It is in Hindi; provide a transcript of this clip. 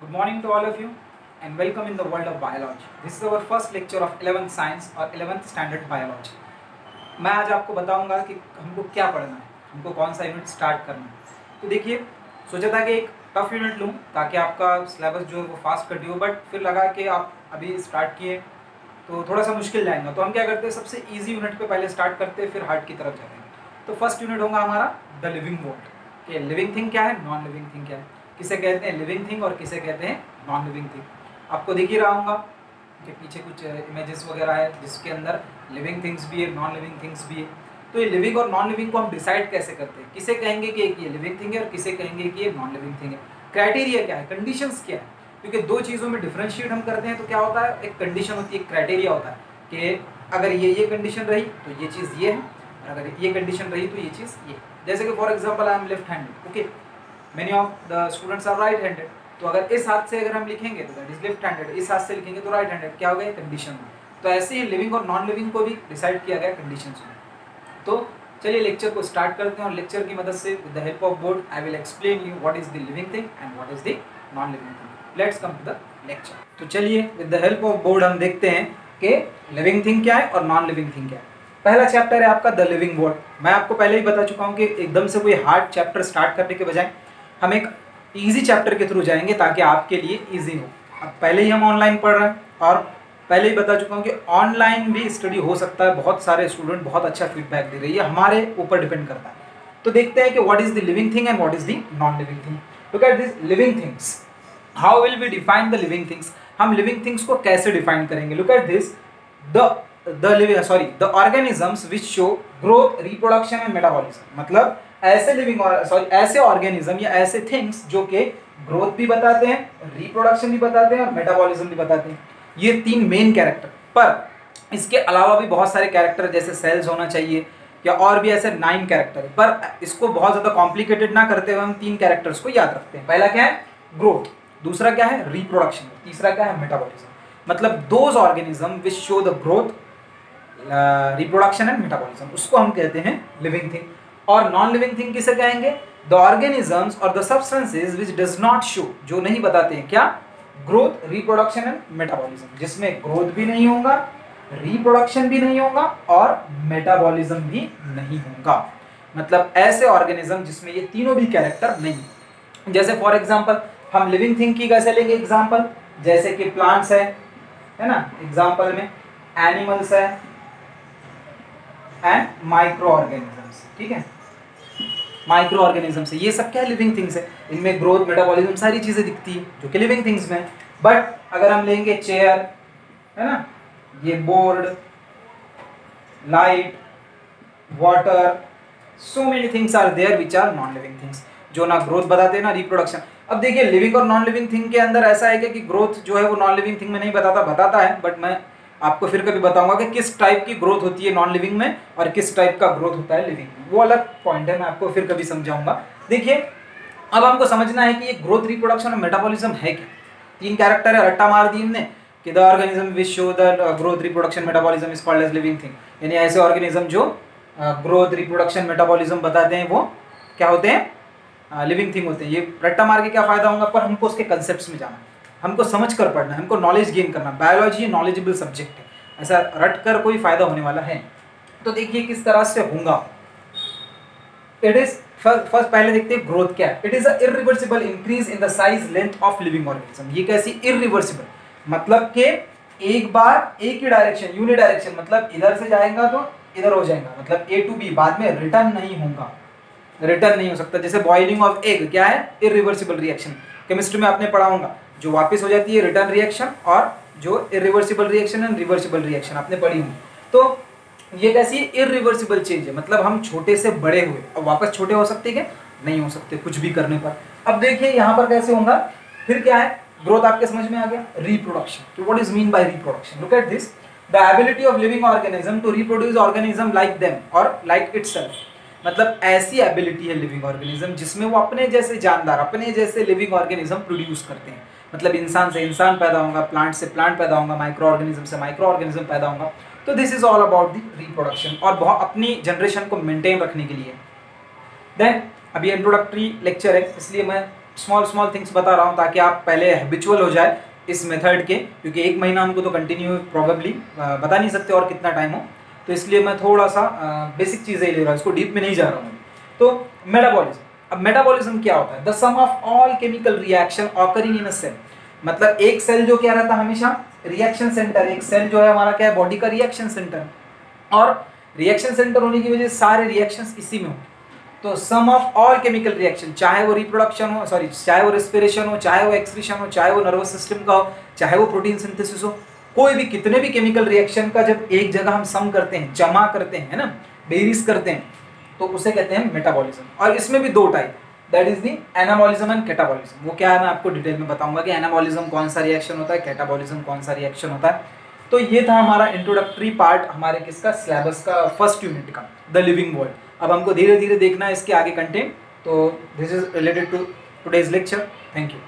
Good morning to all of you and welcome in the world of biology. This is our first lecture of 11th science और 11th standard biology. मैं आज आपको बताऊंगा कि हमको क्या पढ़ना है, हमको कौन सा यूनिट स्टार्ट करना है। तो देखिए, सोचा था कि एक टफ यूनिट लूँ ताकि आपका सिलेबस जो है वो फास्ट कट हो, बट फिर लगा कि आप अभी स्टार्ट किए तो थोड़ा सा मुश्किल जाएगा। तो हम क्या करते हैं, सबसे ईजी यूनिट पे पहले स्टार्ट करते हैं, फिर हार्ड की तरफ जाते हैं। तो फर्स्ट यूनिट होगा हमारा द लिविंग वर्ल्ड, कि लिविंग थिंग क्या है, नॉन लिविंग थिंग क्या है, किसे कहते हैं लिविंग थिंग और किसे कहते हैं नॉन लिविंग थिंग। आपको दिख ही रहा होगा कि पीछे कुछ इमेजेस वगैरह है जिसके अंदर लिविंग थिंग्स भी है, नॉन लिविंग थिंग्स भी है। तो ये लिविंग और नॉन लिविंग को हम डिसाइड कैसे करते हैं, किसे कहेंगे कि ये लिविंग थिंग है और किसे कहेंगे कि ये नॉन लिविंग थिंग है। क्राइटेरिया क्या है, कंडीशंस क्या है, क्योंकि दो चीज़ों में डिफ्रेंशिएट हम करते हैं। तो क्या होता है, एक कंडीशन होती है, एक क्राइटेरिया होता है कि अगर ये कंडीशन रही तो ये चीज़ ये है, और अगर ये कंडीशन रही तो ये चीज़ ये। जैसे कि for example I am left handed, okay, many of the students are right handed. तो अगर इस हाथ से अगर हम लिखेंगे तो दैट इज लेफ्ट हैंडेड, इस हाथ से लिखेंगे तो राइट हैंडेड। क्या हो गया, कंडीशन में। तो ऐसे ही लिविंग और नॉन लिविंग को भी डिसाइड किया गया कंडीशंस में। तो चलिए लेक्चर को स्टार्ट करते हैं, और लेक्चर की मदद से with the help of board I will explain you what is the living thing and what is the non living thing. Let's come to the lecture. तो चलिए with the help of board हम देखते हैं कि लिविंग थिंग क्या है और नॉन लिविंग थिंग क्या है। पहला चैप्टर है आपका द लिविंग वर्ल्ड। मैं आपको पहले ही बता चुका हूँ कि एकदम से कोई हार्ड चैप्टर स्टार्ट करने के बजाय हम एक इजी चैप्टर के थ्रू जाएंगे ताकि आपके लिए इजी हो। अब पहले ही हम ऑनलाइन पढ़ रहे हैं और पहले ही बता चुका हूँ कि ऑनलाइन भी स्टडी हो सकता है। बहुत सारे स्टूडेंट बहुत अच्छा फीडबैक दे रही है, हमारे ऊपर डिपेंड करता है। तो देखते हैं कि what is the living thing and what is the non living thing. Look at this living things. How will we define the living things, हम लिविंग थिंग्स को कैसे डिफाइन करेंगे। Look at this, the organisms which show growth, reproduction and metabolism. मतलब ऐसे ऑर्गेनिज्म या ऐसे थिंग्स जो कि ग्रोथ भी बताते हैं, रिप्रोडक्शन भी बताते हैं और मेटाबॉलिज्म भी बताते हैं। ये तीन मेन कैरेक्टर, पर इसके अलावा भी बहुत सारे कैरेक्टर जैसे सेल्स होना चाहिए या और भी ऐसे 9 कैरेक्टर है। पर इसको बहुत ज़्यादा कॉम्प्लिकेटेड ना करते हुए हम 3 कैरेक्टर्स को याद रखते हैं। पहला क्या है, ग्रोथ, दूसरा क्या है, रिप्रोडक्शन, तीसरा क्या है, मेटाबॉलिज्म। मतलब those organism which show the growth, reproduction and metabolism, उसको हम कहते हैं लिविंग थिंग। और नॉन लिविंग थिंग किसे कहेंगे, द ऑर्गेनिजम्स और the substances which does not show, जो नहीं बताते हैं क्या, ग्रोथ, रिप्रोडक्शन एंड मेटाबॉलिज्म, जिसमें ग्रोथ भी नहीं होगा, रिप्रोडक्शन भी नहीं होगा और मेटाबॉलिज्म भी नहीं होगा। मतलब ऐसे ऑर्गेनिज्म जिसमें ये तीनों भी कैरेक्टर नहीं। जैसे फॉर एग्जांपल हम लिविंग थिंग की कैसे लेंगे एग्जांपल, जैसे कि प्लांट्स है ना, एग्जांपल में एनिमल्स है एंड माइक्रो ऑर्गेनिजम्स। ठीक है, माइक्रो ऑर्गेनिजम्स है, ये सब क्या लिविंग थिंग्स है। इनमें ग्रोथ, मेटाबॉलिज्म सारी चीजें दिखती है जो कि लिविंग थिंग्स में। बट अगर हम लेंगे चेयर है ना, ये board, light, water, so many things are there which are non living things, जो ना ग्रोथ बताते हैं ना रिप्रोडक्शन। अब देखिए लिविंग और नॉन लिविंग थिंग के अंदर ऐसा है कि ग्रोथ जो है वो नॉन लिविंग थिंग में नहीं बताता है, बट मैं आपको फिर कभी बताऊंगा कि किस टाइप की ग्रोथ होती है नॉन लिविंग में और किस टाइप का ग्रोथ होता है लिविंग में। वो अलग पॉइंट है, मैं आपको फिर कभी समझाऊंगा। देखिए अब हमको समझना है कि ये ग्रोथ, रिप्रोडक्शन और मेटाबॉलिज्म है क्या। 3 कैरेक्टर है, रट्टा मार दी हमने कि the organism which show the growth, reproduction, metabolism is called as living thing. यानी ऐसे ऑर्गेनिज्म जो ग्रोथ, रिप्रोडक्शन, मेटाबॉलिज्म बताते हैं वो क्या होते हैं, लिविंग थिंग होते हैं। ये रट्टा मार के क्या फायदा होगा, पर हमको उसके कंसेप्ट्स में जाना है, हमको समझ कर पढ़ना है, हमको नॉलेज गेन करना। बायोलॉजी नॉलेजेबल सब्जेक्ट है, ऐसा रट कर कोई फायदा होने वाला है। तो देखिए किस तरह से होगा। इट इज फर्स्ट पहले देखते हैं ग्रोथ क्या है। It is a irreversible increase in the size length of living organism. ये कैसी इरिवर्सिबल, मतलब कि एक बार एक ही डायरेक्शन, यूनि डायरेक्शन, मतलब इधर से जाएगा तो इधर हो जाएगा, मतलब ए टू बी, बाद में रिटर्न नहीं होगा, रिटर्न नहीं हो सकता। जैसे बॉइलिंग ऑफ एग क्या है, इरिवर्सिबल रिएक्शन, केमिस्ट्री में आपने पढ़ा होगा, जो वापस हो जाती है रिटर्न रिएक्शन, और जो irreversible reaction and reversible reaction आपने पढ़ी होगी। तो ये कैसी इरिवर्सिबल चेंज है, मतलब हम छोटे से बड़े हुए और वापस छोटे हो सकते क्या, नहीं हो सकते कुछ भी करने पर। अब देखिए यहाँ पर कैसे होगा, फिर क्या है, ग्रोथ आपके समझ में आ गया, रिप्रोडक्शन। तो what is mean by reproduction, look at this, the ability of living organism to reproduce organism like them और लाइक इटसेल्फ। मतलब ऐसी एबिलिटी है लिविंग ऑर्गेनिज्म जिसमें वो अपने जैसे जानदार, अपने जैसे लिविंग ऑर्गेनिज्म प्रोड्यूस करते हैं। मतलब इंसान से इंसान पैदा होगा, प्लांट से प्लांट पैदा होगा, माइक्रो ऑर्गेनिज्म से माइक्रो ऑर्गेनिज्म पैदा होगा। तो this is all about the reproduction, और बहुत अपनी जनरेशन को मेंटेन रखने के लिए। देन अभी इंट्रोडक्टरी लेक्चर है, इसलिए मैं स्मॉल स्मॉल थिंग्स बता रहा हूँ ताकि आप पहले हैबिचुअल हो जाए इस मेथड के, क्योंकि 1 महीना हमको तो कंटिन्यू प्रॉबेबली बता नहीं सकते और कितना टाइम हो, तो इसलिए मैं थोड़ा सा बेसिक चीज़ें ले रहा हूँ, इसको डीप में नहीं जा रहा हूँ। तो मेटाबॉलिज्म, अब मेटाबॉलिज्म क्या होता है? The sum of all chemical reaction occurring in a cell, मतलब एक सेल जो क्या रहता है हमेशा रिएक्शन सेंटर, एक सेल जो है हमारा क्या है बॉडी का रिएक्शन सेंटर, और रिएक्शन सेंटर होने की वजह से सारे रिएक्शंस इसी में होते हैं। तो सम ऑफ ऑल केमिकल रिएक्शन, चाहे वो रिप्रोडक्शन हो, सॉरी चाहे वो रेस्पिरेशन हो, चाहे वो एक्सक्रीशन हो, चाहे वो नर्वस सिस्टम का हो, चाहे वो प्रोटीन सिंथेसिस हो, कोई भी कितने भी केमिकल रिएक्शन का जब एक जगह हम सम करते हैं, जमा करते हैं, है ना, बेरीज करते हैं, तो उसे कहते हैं मेटाबॉलिज्म। और इसमें भी 2 type, that is the anabolism and catabolism. वो क्या है मैं आपको डिटेल में बताऊंगा कि एनाबॉलिज्म कौन सा रिएक्शन होता है, कैटाबॉलिज्म कौन सा रिएक्शन होता है। तो ये था हमारा इंट्रोडक्टरी पार्ट हमारे किसका, सिलेबस का, फर्स्ट यूनिट का, द लिविंग वर्ल्ड। अब हमको धीरे धीरे देखना है इसके आगे कंटेंट। तो this is related to today's lecture. Thank you.